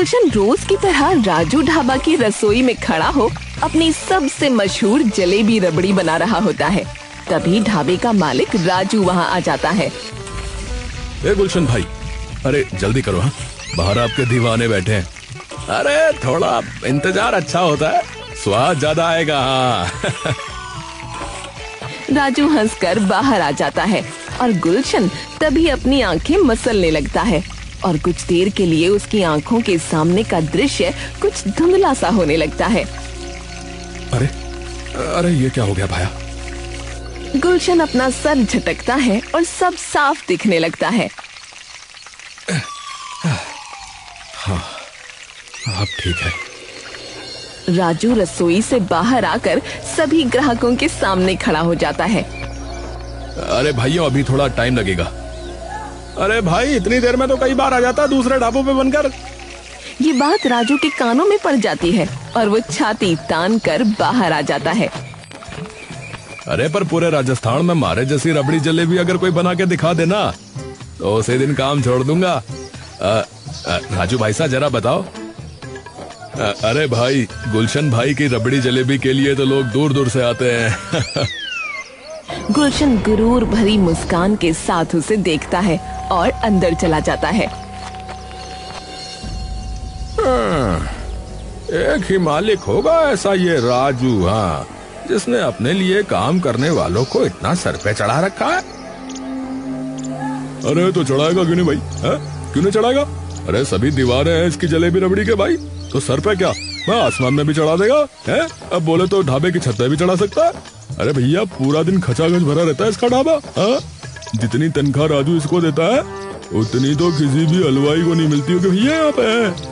गुलशन रोज की तरह राजू ढाबा की रसोई में खड़ा हो अपनी सबसे मशहूर जलेबी रबड़ी बना रहा होता है। तभी ढाबे का मालिक राजू वहाँ आ जाता है। ए गुलशन भाई, अरे जल्दी करो, हाँ बाहर आपके दीवाने बैठे हैं। अरे थोड़ा इंतजार अच्छा होता है, स्वाद ज्यादा आएगा। हाँ राजू हंसकर बाहर आ जाता है और गुलशन तभी अपनी आंखें मसलने लगता है और कुछ देर के लिए उसकी आंखों के सामने का दृश्य कुछ धुंधला सा होने लगता है। अरे अरे ये क्या हो गया भाया? गुलशन अपना सर झटकता है और सब साफ दिखने लगता है। हाँ अब ठीक है। राजू रसोई से बाहर आकर सभी ग्राहकों के सामने खड़ा हो जाता है। अरे भाइयों, अभी थोड़ा टाइम लगेगा। अरे भाई, इतनी देर में तो कई बार आ जाता दूसरे ढाबों पे बनकर। ये बात राजू के कानों में पड़ जाती है और वो छाती तान कर बाहर आ जाता है। अरे पर पूरे राजस्थान में मारे जैसी रबड़ी जलेबी अगर कोई बना के दिखा देना तो उसी दिन काम छोड़ दूंगा। राजू भाई साहब जरा बताओ। अरे भाई, गुलशन भाई की रबड़ी जलेबी के लिए तो लोग दूर दूर से आते हैं। गुलशन गुरूर भरी मुस्कान के साथ उसे देखता है और अंदर चला जाता है। एक ही मालिक होगा ऐसा ये राजू, हाँ, जिसने अपने लिए काम करने वालों को इतना सर पे चढ़ा रखा है। अरे तो चढ़ाएगा क्यों नहीं भाई? है? क्यों नहीं चढ़ाएगा? अरे सभी दीवारें हैं इसकी जलेबी रबड़ी के भाई, तो सर पे क्या मैं आसमान में भी चढ़ा देगा है? अब बोले तो ढाबे की छत पे भी चढ़ा सकता है। अरे भैया, पूरा दिन खचाखच भरा रहता है इसका ढाबा। हाँ, जितनी तनख्वाह राजू इसको देता है उतनी तो किसी भी हलवाई को नहीं मिलती होगी भैया यहाँ पे।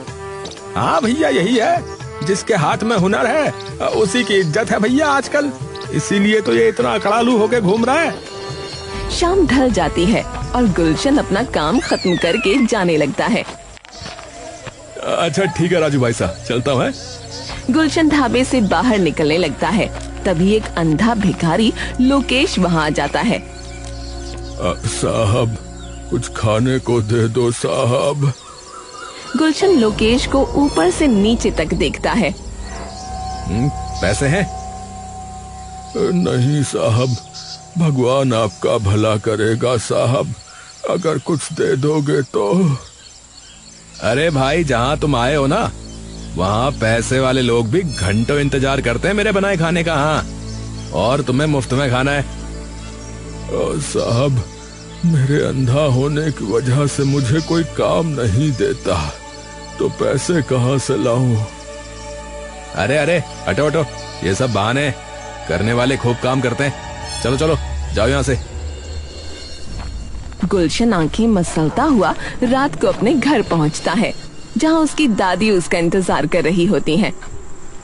हाँ भैया, यही है, जिसके हाथ में हुनर है उसी की इज्जत है भैया आजकल, इसीलिए तो ये इतना अकड़ालू होके घूम रहा है। शाम ढल जाती है और गुलशन अपना काम खत्म करके जाने लगता है। अच्छा ठीक है राजू भाई साहब, चलता हूँ। गुलशन ढाबे से बाहर निकलने लगता है। तभी एक अंधा भिखारी लोकेश वहाँ आ जाता है। साहब, कुछ खाने को दे दो साहब। गुलशन लोकेश को ऊपर से नीचे तक देखता है। पैसे हैं? नहीं साहब, भगवान आपका भला करेगा साहब, अगर कुछ दे दोगे तो। अरे भाई, जहाँ तुम आए हो ना, वहाँ पैसे वाले लोग भी घंटों इंतजार करते हैं मेरे बनाए खाने का। हाँ, और तुम्हें मुफ्त में खाना है। साहब, मेरे अंधा होने की वजह से मुझे कोई काम नहीं देता, तो पैसे कहाँ से लाऊं? अरे अरे, हटो हटो, ये सब बहाने, करने वाले खूब काम करते हैं। चलो चलो, जाओ यहाँ से। गुलशन आंखें मसलता हुआ रात को अपने घर पहुँचता है, जहाँ उसकी दादी उसका इंतजार कर रही होती हैं।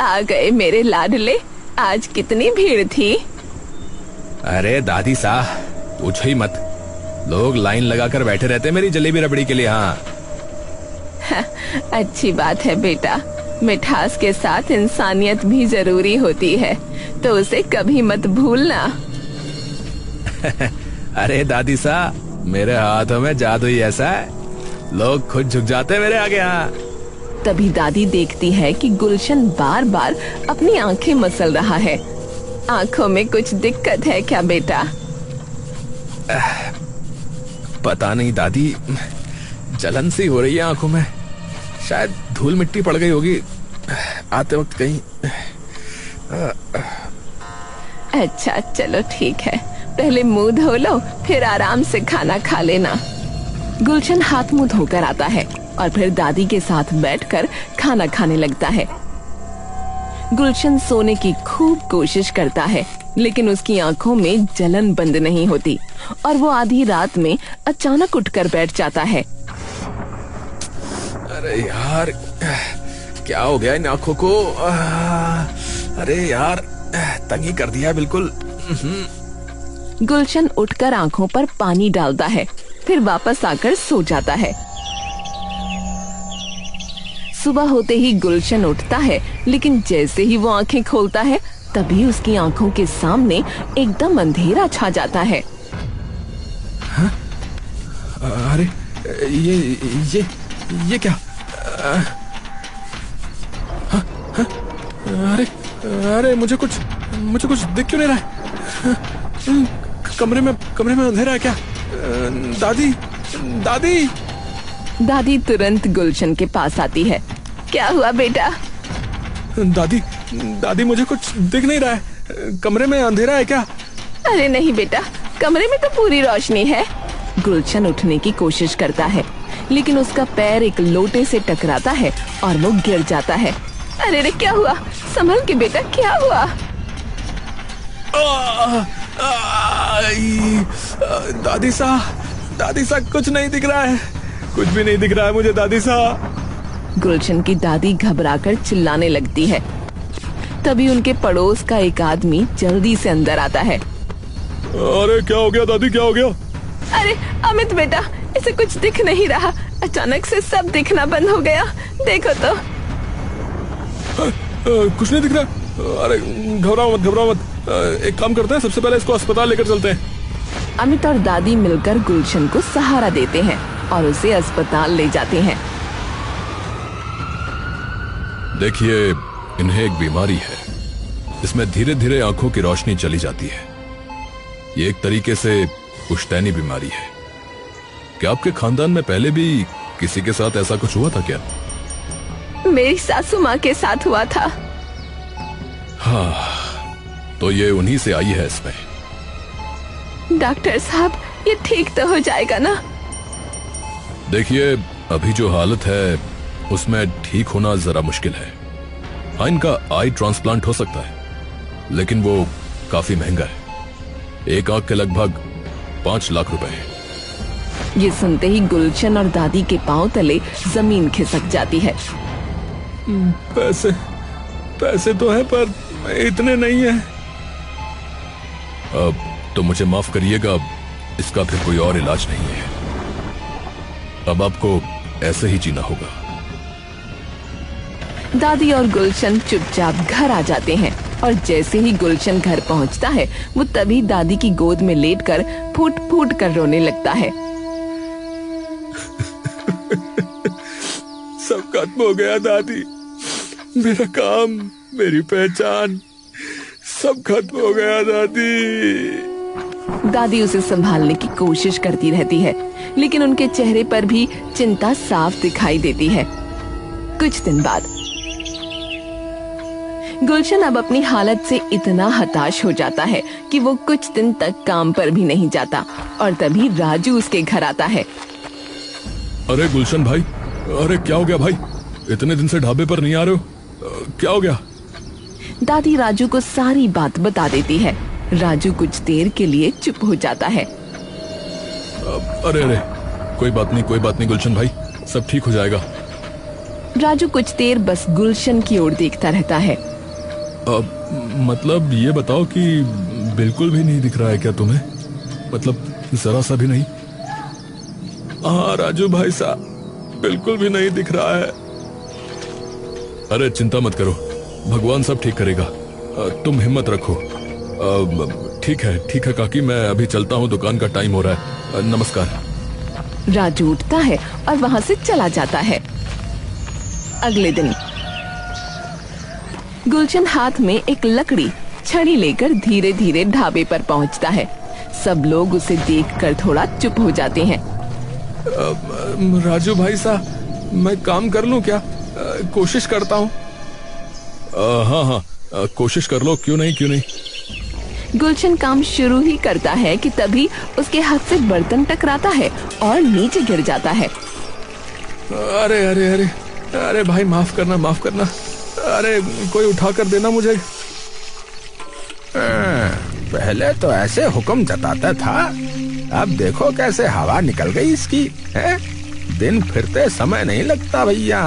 आ गए मेरे लाडले, आज कितनी भीड़ थी। अरे दादी साहब, पूछो ही मत, लोग लाइन लगाकर बैठे रहते मेरी जलेबी रबड़ी के लिए। हाँ अच्छी बात है बेटा, मिठास के साथ इंसानियत भी जरूरी होती है, तो उसे कभी मत भूलना। अरे दादी साहब, मेरे हाथों में जादू ही ऐसा है, लोग खुद झुक जाते मेरे आगे। हाँ। तभी दादी देखती है कि गुलशन बार बार अपनी आंखें मसल रहा है। आंखों में कुछ दिक्कत है क्या बेटा? पता नहीं दादी, जलन सी हो रही है आंखों में, शायद धूल मिट्टी पड़ गई होगी आते वक्त कहीं। अच्छा चलो ठीक है, पहले मुंह धो लो, फिर आराम से खाना खा लेना। गुलशन हाथ मुंह धोकर आता है और फिर दादी के साथ बैठकर खाना खाने लगता है। गुलशन सोने की खूब कोशिश करता है, लेकिन उसकी आंखों में जलन बंद नहीं होती और वो आधी रात में अचानक उठकर बैठ जाता है। अरे यार, क्या हो गया इन आंखों को? अरे यार, तंगी कर दिया बिल्कुल। गुलशन उठकर आंखों पर पानी डालता है, फिर वापस आकर सो जाता है। सुबह होते ही गुलशन उठता है, लेकिन जैसे ही वो आंखें खोलता है, तभी उसकी आंखों के सामने एकदम अंधेरा छा जाता है। अरे ये क्या? अरे अरे मुझे कुछ दिख क्यों नहीं रहा है? कमरे में अंधेरा है क्या? दादी दादी दादी तुरंत गुलशन के पास आती है। क्या हुआ बेटा? दादी मुझे कुछ दिख नहीं रहा है। कमरे में अंधेरा है क्या? अरे नहीं बेटा, कमरे में तो पूरी रोशनी है। गुलशन उठने की कोशिश करता है, लेकिन उसका पैर एक लोटे से टकराता है और वो गिर जाता है। अरे रे, क्या हुआ? संभल के बेटा, क्या हुआ? दादी सा कुछ नहीं दिख रहा है। कुछ भी नहीं दिख रहा है मुझे दादी सा। गुलशन की दादी घबराकर चिल्लाने लगती है। तभी उनके पड़ोस का एक आदमी जल्दी से अंदर आता है। अरे क्या हो गया दादी, क्या हो गया? अरे अमित बेटा, इसे कुछ दिख नहीं रहा। अचानक से सब दिखना बंद हो गया। देखो तो। कुछ नहीं दिख रहा। अरे घबराओ मत। एक काम करते हैं, सबसे पहले इसको अस्पताल लेकर चलते हैं। अमित और दादी मिलकर गुलशन को सहारा देते हैं और उसे अस्पताल ले जाते हैं। देखिए, इन्हें एक बीमारी है। इसमें धीरे धीरे आंखों की रोशनी चली जाती है। ये एक तरीके से पुश्तैनी बीमारी है। क्या आपके खानदान में पहले भी किसी के साथ ऐसा कुछ हुआ था क्या? मेरी सासू माँ के साथ हुआ था। हाँ, तो ये उन्हीं से आई है इसमें। डॉक्टर साहब, ये ठीक तो हो जाएगा ना? देखिए, अभी जो हालत है उसमें ठीक होना जरा मुश्किल है। हाँ, इनका आई ट्रांसप्लांट हो सकता है, लेकिन वो काफी महंगा है। एक आंख के लगभग 5 लाख रुपए है। ये सुनते ही गुलशन और दादी के पांव तले जमीन खिसक जाती है। पैसे तो है, पर इतने नहीं है। अब तो मुझे माफ करिएगा, इसका फिर कोई और इलाज नहीं है। अब आपको ऐसे ही जीना होगा। दादी और गुलशन चुपचाप घर आ जाते हैं और जैसे ही गुलशन घर पहुंचता है, वो तभी दादी की गोद में लेटकर फूट फूट कर रोने लगता है। सब खत्म हो गया दादी। मेरा काम, मेरी पहचान, सब खत्म हो गया दादी। दादी उसे संभालने की कोशिश करती रहती है, लेकिन उनके चेहरे पर भी चिंता साफ दिखाई देती है। कुछ दिन बाद गुलशन अब अपनी हालत से इतना हताश हो जाता है कि वो कुछ दिन तक काम पर भी नहीं जाता, और तभी राजू उसके घर आता है। अरे गुलशन भाई, अरे क्या हो गया भाई? इतने दिन से ढाबे पर नहीं आ रहे हो? क्या हो गया? दादी राजू को सारी बात बता देती है। राजू कुछ देर के लिए चुप हो जाता है। अरे कोई बात नहीं गुलशन भाई, सब ठीक हो जाएगा। राजू कुछ देर बस गुलशन की ओर देखता रहता है। मतलब ये बताओ कि बिल्कुल भी नहीं दिख रहा है क्या तुम्हें? मतलब जरा सा भी नहीं? हाँ राजू भाई साहब, बिल्कुल भी नहीं दिख रहा है। अरे चिंता मत करो, भगवान सब ठीक करेगा। तुम हिम्मत रखो। ठीक है काकी, मैं अभी चलता हूँ, दुकान का टाइम हो रहा है। नमस्कार। राजू उठता है और वहाँ से चला जाता है। अगले दिन गुलशन हाथ में एक लकड़ी छड़ी लेकर धीरे धीरे ढाबे पर पहुँचता है। सब लोग उसे देखकर थोड़ा चुप हो जाते हैं। राजू भाई साहब, मैं काम कर लूं क्या? कोशिश करता हूँ। हाँ, कोशिश कर लो, क्यों नहीं। गुलशन काम शुरू ही करता है कि तभी उसके हाथ से बर्तन टकराता है और नीचे गिर जाता है। अरे भाई, माफ करना। अरे कोई उठा कर देना मुझे। पहले तो ऐसे हुक्म जताता था, अब देखो कैसे हवा निकल गई इसकी है? दिन फिरते समय नहीं लगता भैया।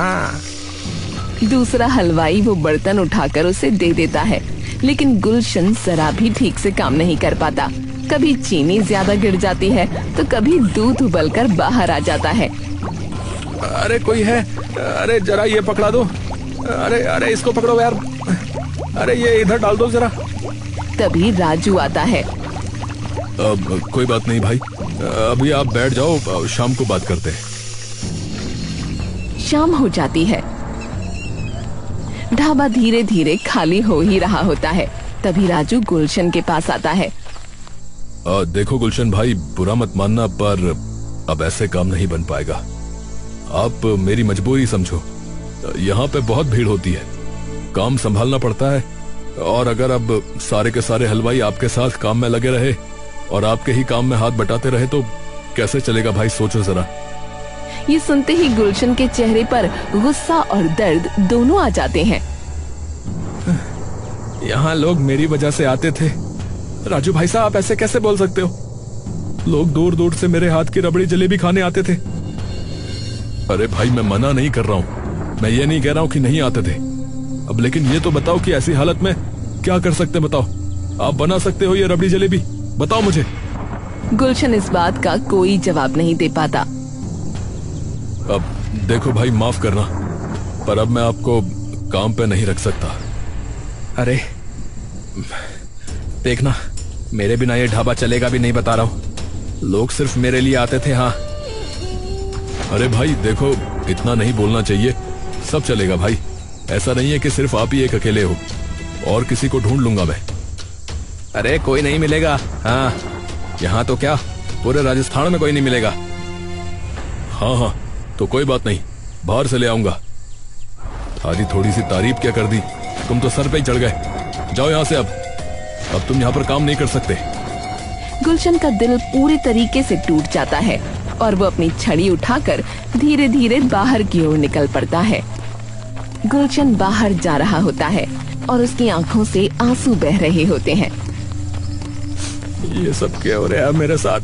दूसरा हलवाई वो बर्तन उठाकर उसे दे देता है, लेकिन गुलशन जरा भी ठीक से काम नहीं कर पाता। कभी चीनी ज्यादा गिर जाती है तो कभी दूध उबलकर बाहर आ जाता है। अरे कोई है? अरे जरा ये पकड़ा दो। अरे इसको पकड़ो यार। अरे ये इधर डाल दो जरा। तभी राजू आता है। कोई बात नहीं भाई, अभी आप बैठ जाओ, शाम को बात करते हैं। शाम हो जाती है। ढाबा धीरे धीरे खाली हो ही रहा होता है। तभी राजू गुलशन के पास आता है। देखो गुलशन भाई, बुरा मत मानना, पर अब ऐसे काम नहीं बन पाएगा। आप मेरी मजबूरी समझो। यहाँ पे बहुत भीड़ होती है, काम संभालना पड़ता है, और अगर अब सारे के सारे हलवाई आपके साथ काम में लगे रहे और आपके ही काम में हाथ बटाते रहे तो कैसे चलेगा भाई, सोचो जरा। ये सुनते ही गुलशन के चेहरे पर गुस्सा और दर्द दोनों आ जाते हैं। यहाँ लोग मेरी वजह से आते थे। राजू भाई साहब, आप ऐसे कैसे बोल सकते हो? लोग दूर दूर से मेरे हाथ की रबड़ी जलेबी खाने आते थे। अरे भाई, मैं मना नहीं कर रहा हूँ, मैं ये नहीं कह रहा हूँ कि नहीं आते थे। अब लेकिन ये तो बताओ कि ऐसी हालत में क्या कर सकते, बताओ। आप बना सकते हो ये रबड़ी जलेबी? बताओ मुझे। गुलशन इस बात का कोई जवाब नहीं दे पाता। अब देखो भाई, माफ करना, पर अब मैं आपको काम पे नहीं रख सकता। अरे देखना, मेरे बिना ये ढाबा चलेगा भी नहीं, बता रहा हूँ। लोग सिर्फ मेरे लिए आते थे। हाँ, अरे भाई देखो, इतना नहीं बोलना चाहिए। सब चलेगा भाई, ऐसा नहीं है कि सिर्फ आप ही एक अकेले हो, और किसी को ढूंढ लूंगा मैं। अरे कोई नहीं मिलेगा। हाँ, यहाँ तो क्या, पूरे राजस्थान में कोई नहीं मिलेगा। हाँ हाँ, तो कोई बात नहीं, बाहर से ले आऊंगा। आधी थोड़ी सी तारीफ क्या कर दी, तुम तो सर पे ही चढ़ गए। जाओ यहाँ से। अब तुम यहाँ पर काम नहीं कर सकते। गुलशन का दिल पूरे तरीके से टूट जाता है और वो अपनी छड़ी उठाकर धीरे धीरे बाहर की ओर निकल पड़ता है। गुलशन बाहर जा रहा होता है और उसकी आंखों से आंसू बह रहे होते हैं। ये सब क्या हो रहा है मेरे साथ?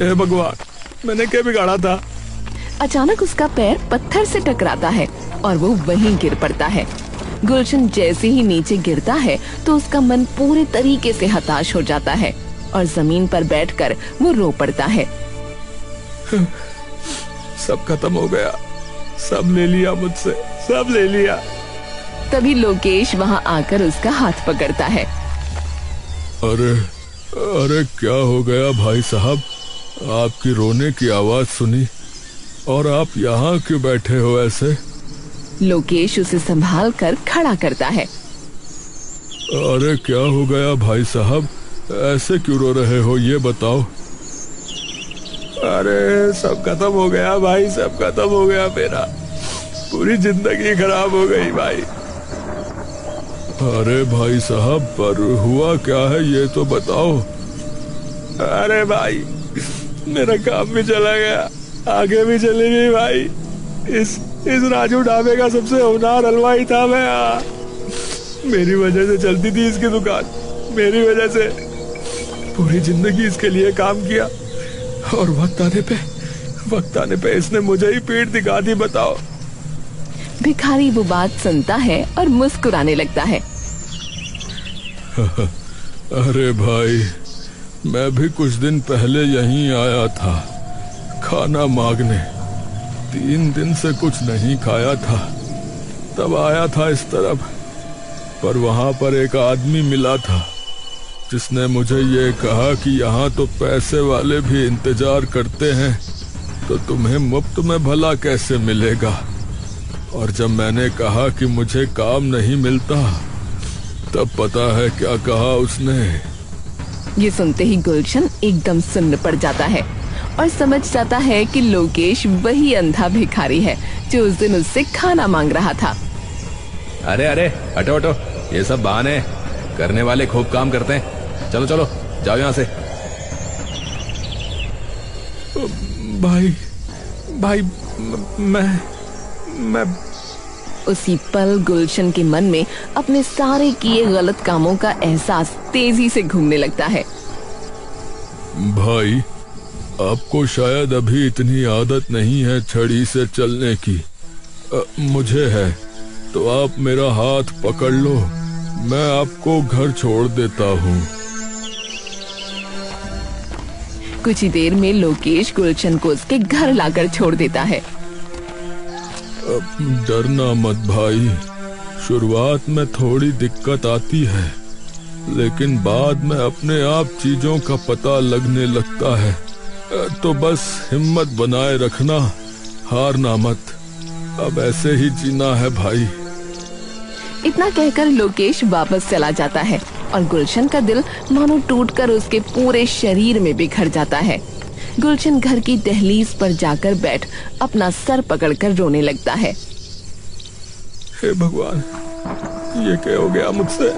हे भगवान, मैंने क्या बिगाड़ा था? अचानक उसका पैर पत्थर से टकराता है और वो वहीं गिर पड़ता है। गुलशन जैसे ही नीचे गिरता है तो उसका मन पूरे तरीके से हताश हो जाता है और जमीन पर बैठकर वो रो पड़ता है। सब खत्म हो गया, सब ले लिया मुझसे, सब ले लिया। तभी लोकेश वहाँ आकर उसका हाथ पकड़ता है। अरे अरे, क्या हो गया भाई साहब? आपकी रोने की आवाज सुनी, और आप यहाँ क्यों बैठे हो ऐसे? लोकेश उसे संभाल कर खड़ा करता है। अरे क्या हो गया भाई साहब, ऐसे क्यों रो रहे हो, ये बताओ। अरे सब खत्म हो गया भाई, सब खत्म हो गया, मेरा पूरी जिंदगी खराब हो गई भाई। अरे भाई साहब, पर हुआ क्या है ये तो बताओ। अरे भाई, मेरा काम भी चला गया, आगे भी चली गई भाई। इस राजू ढाबे का सबसे होनहार हलवाई था मैं। मेरी वजह से चलती थी इसकी दुकान, मेरी वजह से पूरी जिंदगी इसके लिए काम किया, और वक्त आने पे इसने मुझे ही पीठ दिखा दी, बताओ। भिखारी वो बात सुनता है और मुस्कुराने लगता है। अरे भाई, मैं भी कुछ दिन पहले यहीं आया था खाना मांगने। 3 दिन से कुछ नहीं खाया था, तब आया था इस तरफ, पर वहां पर एक आदमी मिला था जिसने मुझे ये कहा कि यहाँ तो पैसे वाले भी इंतजार करते हैं, तो तुम्हें मुफ्त में भला कैसे मिलेगा। और जब मैंने कहा कि मुझे काम नहीं मिलता, तब पता है क्या कहा उसने। ये सुनते ही गुलशन एकदम सुन्न पड़ जाता है और समझ जाता है कि लोकेश वही अंधा भिखारी है जो उस दिन उससे खाना मांग रहा था। अरे अरे, हटो हटो, ये सब बहाने, करने वाले खूब काम करते हैं। चलो चलो, जाओ यहाँ से। भाई मैं उसी पल गुलशन के मन में अपने सारे किए गलत कामों का एहसास तेजी से घूमने लगता है। भाई, आपको शायद अभी इतनी आदत नहीं है छड़ी से चलने की, मुझे है, तो आप मेरा हाथ पकड़ लो, मैं आपको घर छोड़ देता हूँ। कुछ ही देर में लोकेश गुलशन को उसके घर लाकर छोड़ देता है। डरना मत भाई, शुरुआत में थोड़ी दिक्कत आती है, लेकिन बाद में अपने आप चीजों का पता लगने लगता है। तो बस हिम्मत बनाए रखना, हारना मत, अब ऐसे ही जीना है भाई। इतना कहकर लोकेश वापस चला जाता है और गुलशन का दिल मानो टूटकर उसके पूरे शरीर में बिखर जाता है। गुलशन घर की दहलीज पर जाकर बैठ अपना सर पकड़कर रोने लगता है। हे भगवान, ये क्या हो गया मुझसे?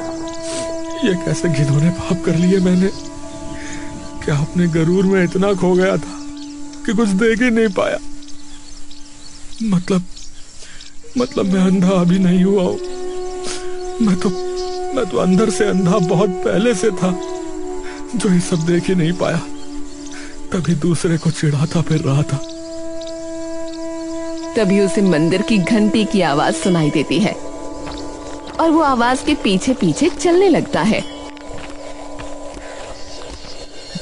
ये कैसे घिनौने पाप कर लिए मैंने? क्या अपने गरूर में इतना खो गया था कि कुछ देख ही नहीं पाया? मतलब मैं अंधा अभी नहीं हुआ हूं। मैं तो अंदर से अंधा बहुत पहले से था, जो ये सब देख ही नहीं पाया, तभी दूसरे को चिढ़ाता फिर रहा था। तभी उसे मंदिर की घंटी की आवाज सुनाई देती है और वो आवाज के पीछे पीछे चलने लगता है।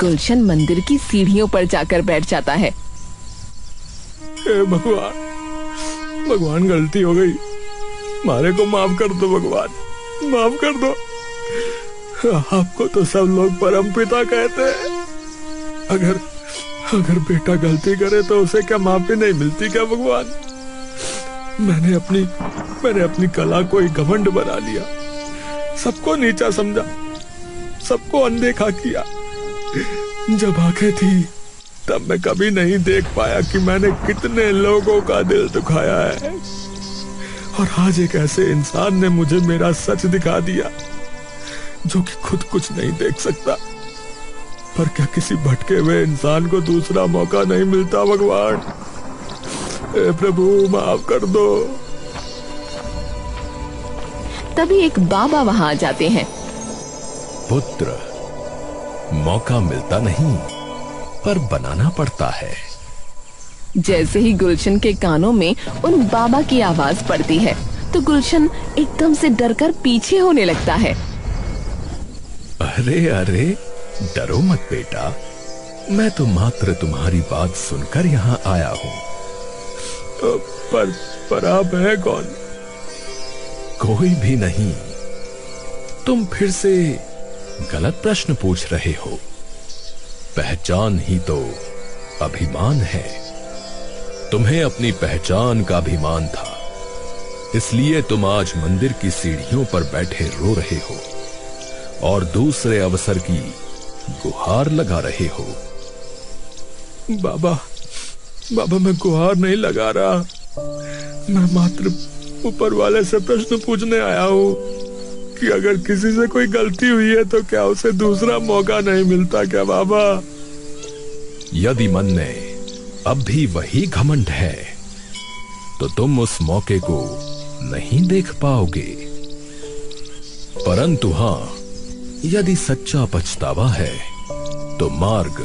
गुलशन मंदिर की सीढ़ियों पर जाकर बैठ जाता है। हे भगवान, गलती हो गई, मारे को माफ कर दो भगवान, माफ कर दो। आपको तो सब लोग परमपिता कहते हैं। अगर बेटा गलती करे तो उसे क्या माफी नहीं मिलती क्या भगवान? मैंने अपनी कला को एक घमंड बना लिया, सबको नीचा समझा, सबको अनदेखा किया। जब आंखें थी तब मैं कभी नहीं देख पाया कि मैंने कितने लोगों का दिल दुखाया है। और आज एक ऐसे इंसान ने मुझे मेरा सच दिखा दिया, जो कि खुद कुछ नहीं देख सकता। पर क्या किसी भटके हुए इंसान को दूसरा मौका नहीं मिलता भगवान? ए प्रभु, माफ कर दो। तभी एक बाबा वहां आ जाते हैं। पुत्र, मौका मिलता नहीं पर बनाना पड़ता है। जैसे ही गुलशन के कानों में उन बाबा की आवाज पड़ती है तो गुलशन एकदम से डरकर पीछे होने लगता है। अरे डरो मत बेटा, मैं तो मात्र तुम्हारी बात सुनकर यहाँ आया हूँ। पर आप है कौन? कोई भी नहीं। तुम फिर से गलत प्रश्न पूछ रहे हो। पहचान ही तो अभिमान है। तुम्हें अपनी पहचान का अभिमान था, इसलिए तुम आज मंदिर की सीढ़ियों पर बैठे रो रहे हो और दूसरे अवसर की गुहार लगा रहे हो। बाबा, मैं गुहार नहीं लगा रहा। मैं मात्र ऊपर वाले से प्रश्न पूछने आया हूँ कि अगर किसी से कोई गलती हुई है तो क्या उसे दूसरा मौका नहीं मिलता क्या बाबा? यदि मन में अब भी वही घमंड है तो तुम उस मौके को नहीं देख पाओगे। परंतु हां, यदि सच्चा पछतावा है तो मार्ग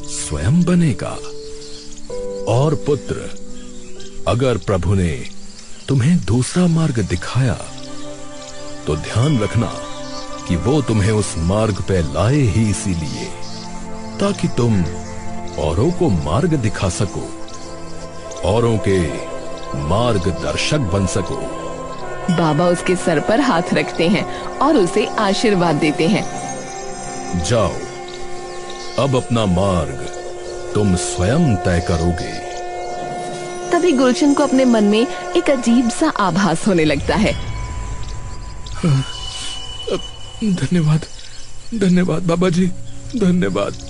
स्वयं बनेगा। और पुत्र, अगर प्रभु ने तुम्हें दूसरा मार्ग दिखाया तो ध्यान रखना कि वो तुम्हें उस मार्ग पे लाए ही इसीलिए ताकि तुम औरों को मार्ग दिखा सको, औरों के मार्गदर्शक बन सको। बाबा उसके सर पर हाथ रखते हैं और उसे आशीर्वाद देते हैं। जाओ, अब अपना मार्ग तुम स्वयं तय करोगे। तभी गुलशन को अपने मन में एक अजीब सा आभास होने लगता है। धन्यवाद बाबा जी, धन्यवाद।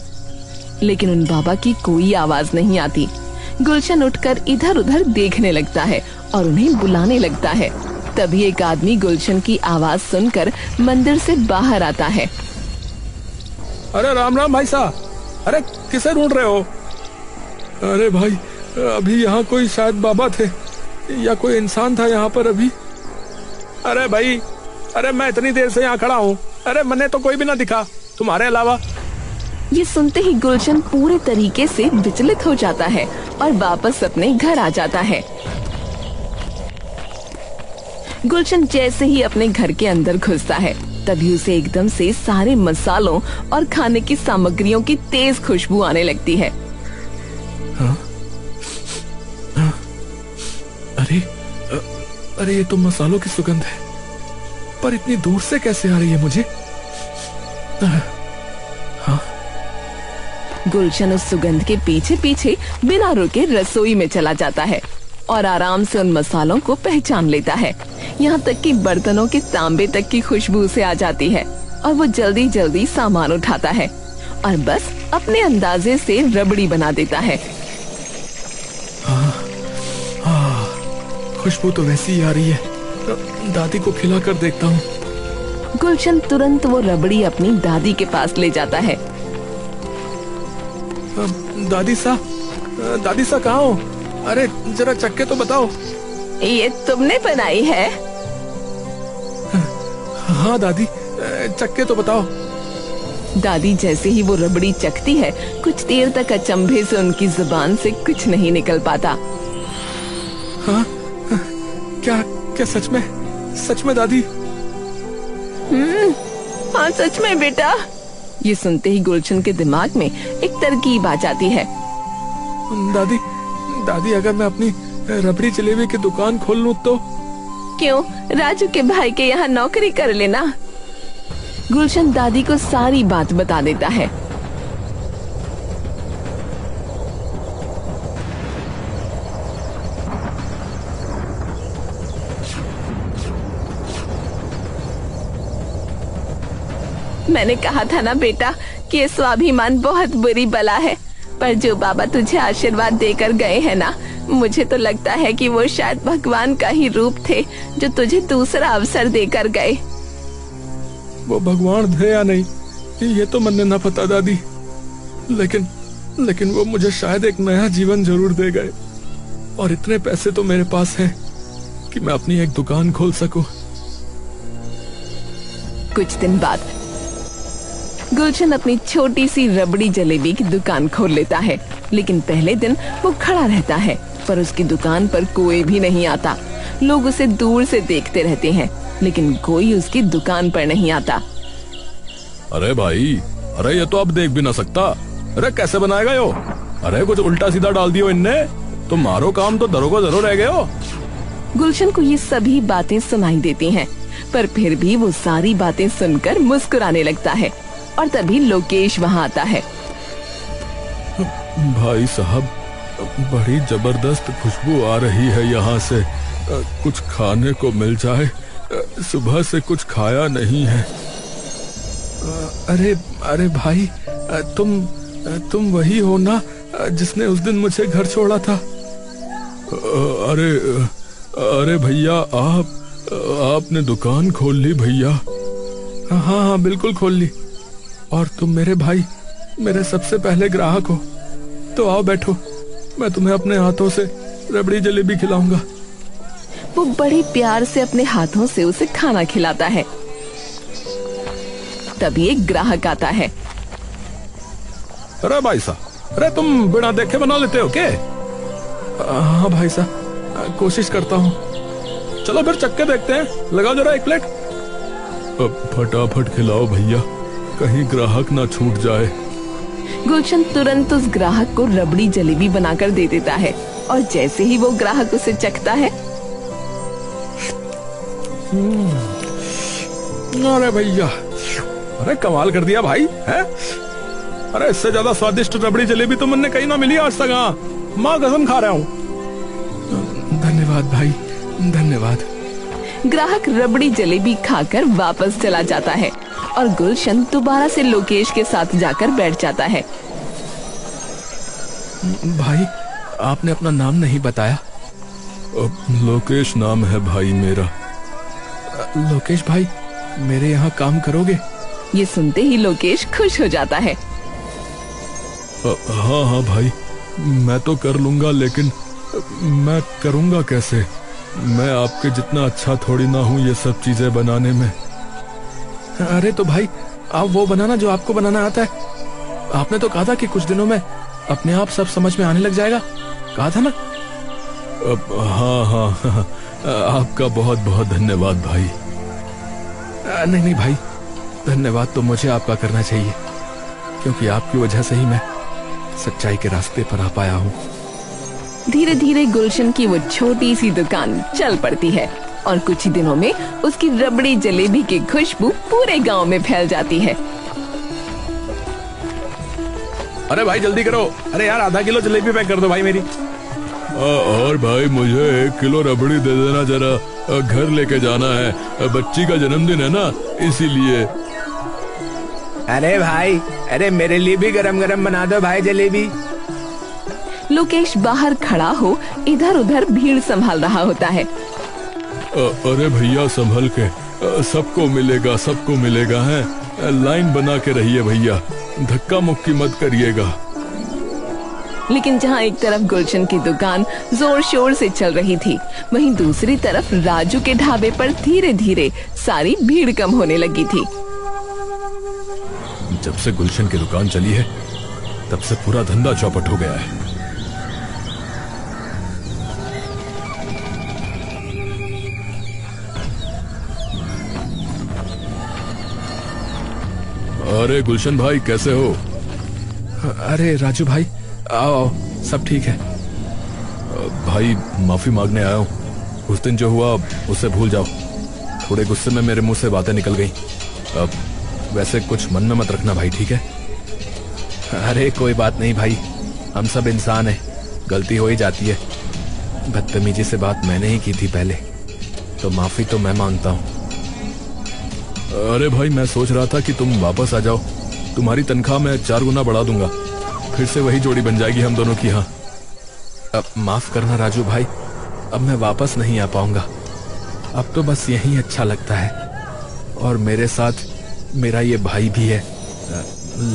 लेकिन उन बाबा की कोई आवाज नहीं आती। गुलशन उठकर इधर उधर देखने लगता है और उन्हें बुलाने लगता है। तभी एक आदमी गुलशन की आवाज सुनकर मंदिर से बाहर आता है। अरे राम राम भाई साहब, अरे किसे ढूंढ रहे हो? अरे भाई, अभी यहाँ कोई शायद बाबा थे या कोई इंसान था यहाँ पर अभी। अरे भाई, अरे मैं इतनी देर से यहाँ खड़ा हूँ, अरे मैंने तो कोई भी ना दिखा तुम्हारे अलावा। ये सुनते ही गुलशन पूरे तरीके से विचलित हो जाता है और वापस अपने घर आ जाता है। गुलशन जैसे ही अपने घर के अंदर घुसता है तभी उसे एकदम से सारे मसालों और खाने की सामग्रियों की तेज खुशबू आने लगती है। हाँ? हाँ? अरे ये तो मसालों की सुगंध है, पर इतनी दूर से कैसे आ रही है मुझे? हाँ? गुलशन उस सुगंध के पीछे पीछे बिना रुके रसोई में चला जाता है और आराम से उन मसालों को पहचान लेता है। यहाँ तक कि बर्तनों के तांबे तक की खुशबू उसे आ जाती है और वो जल्दी जल्दी सामान उठाता है और बस अपने अंदाजे से रबड़ी बना देता है। खुशबू तो वैसी ही आ रही है। दादी को खिला कर देखता हूँ। गुलशन तुरंत वो रबड़ी अपनी दादी के पास ले जाता है। दादी सा कहाँ हो? अरे जरा चक्के तो बताओ। ये तुमने बनाई है? हाँ दादी, चक्के तो बताओ। दादी जैसे ही वो रबड़ी चखती है, कुछ देर तक अचंभे से उनकी जुबान से कुछ नहीं निकल पाता। हाँ, क्या सच में दादी? हाँ सच में बेटा। ये सुनते ही गुलशन के दिमाग में एक तरकीब आ जाती है। दादी अगर मैं अपनी रबड़ी जलेबी की दुकान खोल लूं तो? क्यों, राजू के भाई के यहाँ नौकरी कर लेना। गुलशन दादी को सारी बात बता देता है। मैंने कहा था ना बेटा कि ये स्वाभिमान बहुत बुरी बला है, पर जो बाबा तुझे आशीर्वाद देकर गए हैं ना, मुझे तो लगता है कि वो शायद भगवान का ही रूप थे जो तुझे दूसरा अवसर देकर गए। वो भगवान थे या नहीं ये तो मन न पता दादी, लेकिन वो मुझे शायद एक नया जीवन जरूर दे गए और इतने पैसे तो मेरे पास हैं कि मैं अपनी एक दुकान खोल सकूं। कुछ दिन बाद गुलशन अपनी छोटी सी रबड़ी जलेबी की दुकान खोल लेता है, लेकिन पहले दिन वो खड़ा रहता है पर उसकी दुकान पर कोई भी नहीं आता। लोग उसे दूर से देखते रहते हैं लेकिन कोई उसकी दुकान पर नहीं आता। अरे भाई, अरे ये तो अब देख भी ना सकता। अरे कैसे बनाएगा यो? अरे कुछ उल्टा सीधा डाल दियो इनने, तो मारो काम तो दरो को दरो रह गए हो। गुलशन को ये सभी बातें सुनाई देती हैं, पर फिर भी वो सारी बातें सुनकर मुस्कुराने लगता है और तभी लोकेश वहाँ आता है। भाई साहब, बड़ी जबरदस्त खुशबू आ रही है यहाँ से। कुछ खाने को मिल जाए, सुबह से कुछ खाया नहीं है। अरे भाई, तुम वही हो ना जिसने उस दिन मुझे घर छोड़ा था? अरे भैया, आपने दुकान खोल ली भैया? हाँ बिल्कुल खोल ली। और तुम मेरे भाई, मेरे सबसे पहले ग्राहक हो। तो आओ बैठो, मैं तुम्हें अपने हाथों से रबड़ी जलेबी खिलाऊंगा। वो बड़े प्यार से अपने हाथों से उसे खाना खिलाता है। तभी एक ग्राहक आता है। अरे भाई साहब, अरे तुम बिना देखे बना लेते हो क्या? हाँ भाई साहब, कोशिश करता हूँ। चलो फिर चक्के देखते हैं, लगाओ जरा एक प्लेट। अब फटाफट खिलाओ भैया, कहीं ग्राहक ना छूट जाए। गुलशन तुरंत उस ग्राहक को रबड़ी जलेबी बनाकर दे देता है और जैसे ही वो ग्राहक उसे चखता है, अरे भैया, अरे कमाल कर दिया भाई, है? अरे इससे ज्यादा स्वादिष्ट रबड़ी जलेबी तो मैंने कहीं ना मिली आज तक। हाँ, माँ कसम खा रहा हूँ। धन्यवाद भाई, धन्यवाद। ग्राहक रबड़ी जलेबी खाकर वापस चला जाता है और गुलशन दोबारा से लोकेश के साथ जाकर बैठ जाता है। भाई, आपने अपना नाम नहीं बताया। लोकेश नाम है भाई मेरा। लोकेश भाई, मेरे यहाँ काम करोगे? ये सुनते ही लोकेश खुश हो जाता है। हाँ भाई, मैं तो कर लूंगा, लेकिन मैं करूंगा कैसे? मैं आपके जितना अच्छा थोड़ी ना हूँ ये सब चीजें बनाने में। अरे तो भाई, आप वो बनाना जो आपको बनाना आता है। आपने तो कहा था कि कुछ दिनों में अपने आप सब समझ में आने लग जाएगा, कहा था ना? हाँ, आपका बहुत बहुत धन्यवाद भाई। नहीं भाई, धन्यवाद तो मुझे आपका करना चाहिए, क्योंकि आपकी वजह से ही मैं सच्चाई के रास्ते पर आ पाया हूँ। धीरे धीरे गुलशन की वो छोटी सी दुकान चल पड़ती है और कुछ ही दिनों में उसकी रबड़ी जलेबी की खुशबू पूरे गांव में फैल जाती है। अरे भाई जल्दी करो, अरे यार आधा किलो जलेबी पैक कर दो भाई मेरी। और भाई मुझे 1 किलो रबड़ी दे देना जरा, घर लेके जाना है, बच्ची का जन्मदिन है ना, इसीलिए। अरे भाई, अरे मेरे लिए भी गरम गरम बना दो भाई जलेबी। लोकेश बाहर खड़ा हो इधर उधर भीड़ संभाल रहा होता है। अरे भैया संभल के, सबको मिलेगा, सबको मिलेगा है, लाइन बना के रहिए भैया, धक्का मुक्की मत करिएगा। लेकिन जहाँ एक तरफ गुलशन की दुकान जोर शोर से चल रही थी, वहीं दूसरी तरफ राजू के ढाबे पर धीरे धीरे सारी भीड़ कम होने लगी थी। जब से गुलशन की दुकान चली है, तब से पूरा धंधा चौपट हो गया है। अरे गुलशन भाई कैसे हो? अरे राजू भाई, आओ, सब ठीक है। भाई माफी मांगने आया हूँ, उस दिन जो हुआ उसे भूल जाओ। थोड़े गुस्से में मेरे मुंह से बातें निकल गई। अब वैसे कुछ मन में मत रखना भाई, ठीक है? अरे कोई बात नहीं भाई, हम सब इंसान हैं, गलती हो ही जाती है। बदतमीजी से बात मैंने ही की थी पहले, तो माफी तो मैं मांगता हूँ। अरे भाई मैं सोच रहा था कि तुम वापस आ जाओ, तुम्हारी तनख्वाह मैं 4 गुना बढ़ा दूंगा, फिर से वही जोड़ी बन जाएगी हम दोनों की। हाँ, अब माफ करना राजू भाई, अब मैं वापस नहीं आ पाऊंगा। अब तो बस यही अच्छा लगता है, और मेरे साथ मेरा ये भाई भी है,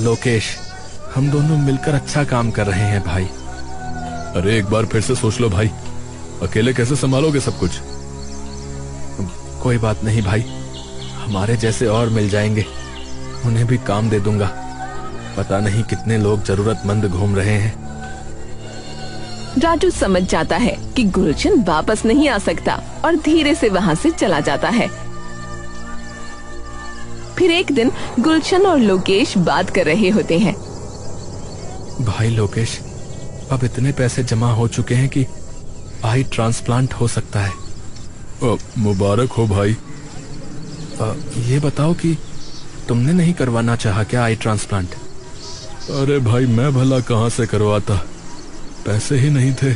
लोकेश। हम दोनों मिलकर अच्छा काम कर रहे हैं भाई। अरे एक बार फिर से सोच लो भाई, अकेले कैसे संभालोगे सब कुछ? कोई बात नहीं भाई, हमारे जैसे और मिल जाएंगे, उन्हें भी काम दे दूंगा। पता नहीं कितने लोग जरूरतमंद घूम रहे हैं। राजू समझ जाता है कि गुलशन वापस नहीं आ सकता और धीरे से वहाँ से चला जाता है। फिर एक दिन गुलशन और लोकेश बात कर रहे होते हैं। भाई लोकेश, अब इतने पैसे जमा हो चुके हैं कि आई ट्रांसप्लांट हो सकता है। मुबारक हो भाई। ये बताओ कि तुमने नहीं करवाना चाहा क्या आई ट्रांसप्लांट? अरे भाई मैं भला कहाँ से करवाता, पैसे ही नहीं थे।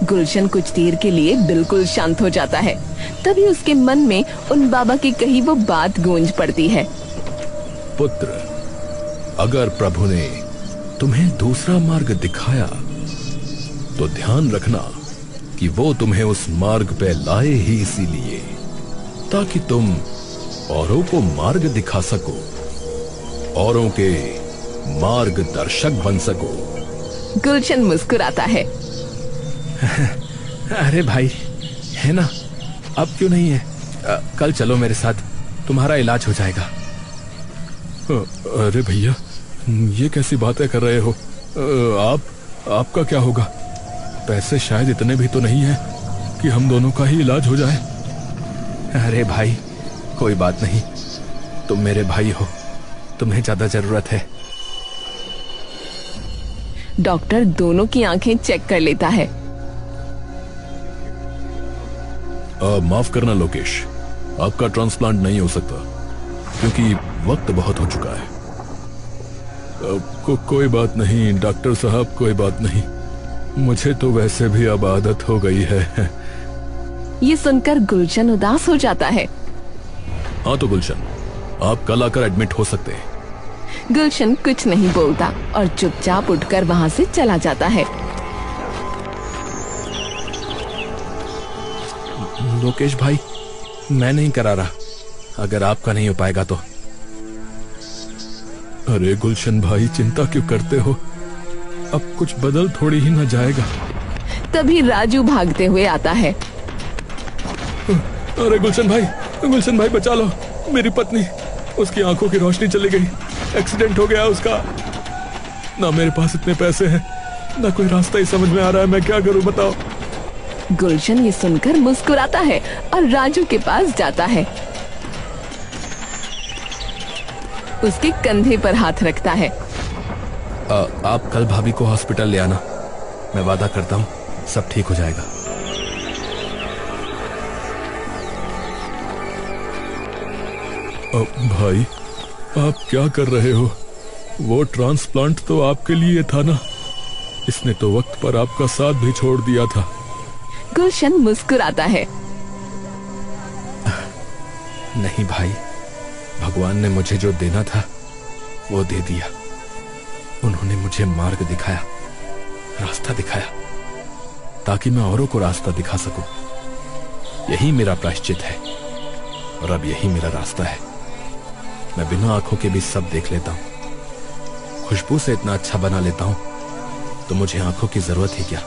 गुलशन कुछ देर के लिए बिल्कुल शांत हो जाता है। तभी उसके मन में उन बाबा की कही वो बात गूंज पड़ती है। पुत्र, अगर प्रभु ने तुम्हें दूसरा मार्ग दिखाया तो ध्यान रखना कि वो तुम्हें उस मार्ग पे लाए ही इसीलिए ताकि तुम औरों को मार्ग दिखा सको, औरों के मार्गदर्शक बन सको। गुलशन मुस्कुराता है। अरे भाई, है ना, अब क्यों नहीं है? कल चलो मेरे साथ, तुम्हारा इलाज हो जाएगा। अरे भैया ये कैसी बातें कर रहे हो? आपका क्या होगा? पैसे शायद इतने भी तो नहीं है कि हम दोनों का ही इलाज हो जाए। अरे भाई कोई बात नहीं, तुम मेरे भाई हो, तुम्हें ज्यादा जरूरत है। डॉक्टर दोनों की आंखें चेक कर लेता है। माफ करना लोकेश, आपका ट्रांसप्लांट नहीं हो सकता क्योंकि वक्त बहुत हो चुका है। कोई बात नहीं डॉक्टर साहब, कोई बात नहीं, मुझे तो वैसे भी अब आदत हो गई है। ये सुनकर गुलशन उदास हो जाता है। हाँ तो गुलशन, आप कल आकर एडमिट हो सकते हैं। गुलशन कुछ नहीं बोलता और चुपचाप उठकर वहाँ से चला जाता है। लोकेश भाई, मैं नहीं करा रहा, अगर आपका नहीं हो पाएगा तो। अरे गुलशन भाई चिंता क्यों करते हो, अब कुछ बदल थोड़ी ही ना जाएगा। तभी राजू भागते हुए आता है। अरे गुलशन भाई बचा लो, मेरी पत्नी, उसकी आंखों की रोशनी चली गई, एक्सीडेंट हो गया उसका। ना मेरे पास इतने पैसे हैं, ना कोई रास्ता ही समझ में आ रहा है, मैं क्या करूं बताओ। गुलशन ये सुनकर मुस्कुराता है और राजू के पास जाता है। उसके कंधे पर हाथ रखता है। आप कल भाभी को हॉस्पिटल ले आना, मैं वादा करता हूँ सब ठीक हो जाएगा। भाई आप क्या कर रहे हो? वो ट्रांसप्लांट तो आपके लिए था ना, इसने तो वक्त पर आपका साथ भी छोड़ दिया था। गुलशन मुस्कुराता है। नहीं भाई, भगवान ने मुझे जो देना था वो दे दिया। उन्होंने मुझे मार्ग दिखाया, रास्ता दिखाया, ताकि मैं औरों को रास्ता दिखा सकूं। यही मेरा प्रायश्चित है और अब यही मेरा रास्ता है। मैं बिना आंखों के भी सब देख लेता हूं। खुशबू से इतना अच्छा बना लेता हूं तो मुझे आंखों की जरूरत ही क्या।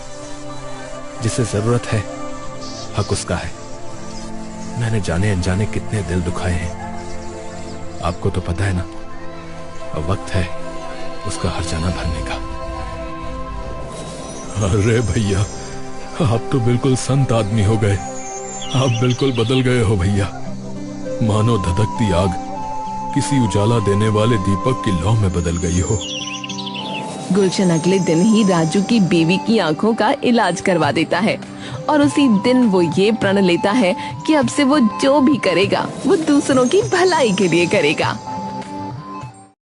जिसे जरूरत है हक उसका है। मैंने जाने अनजाने कितने दिल दुखाए हैं, आपको तो पता है ना। अब वक्त है उसका हर्जाना भरने का। अरे भैया, आप तो बिल्कुल संत आदमी हो गए। आप बिल्कुल बदल गए हो भैया। मानो धधकती आग किसी उजाला देने वाले दीपक की लौ में बदल गई हो। गुलशन अगले दिन ही राजू की बीवी की आंखों का इलाज करवा देता है और उसी दिन वो ये प्रण लेता है कि अब से वो जो भी करेगा वो दूसरों की भलाई के लिए करेगा।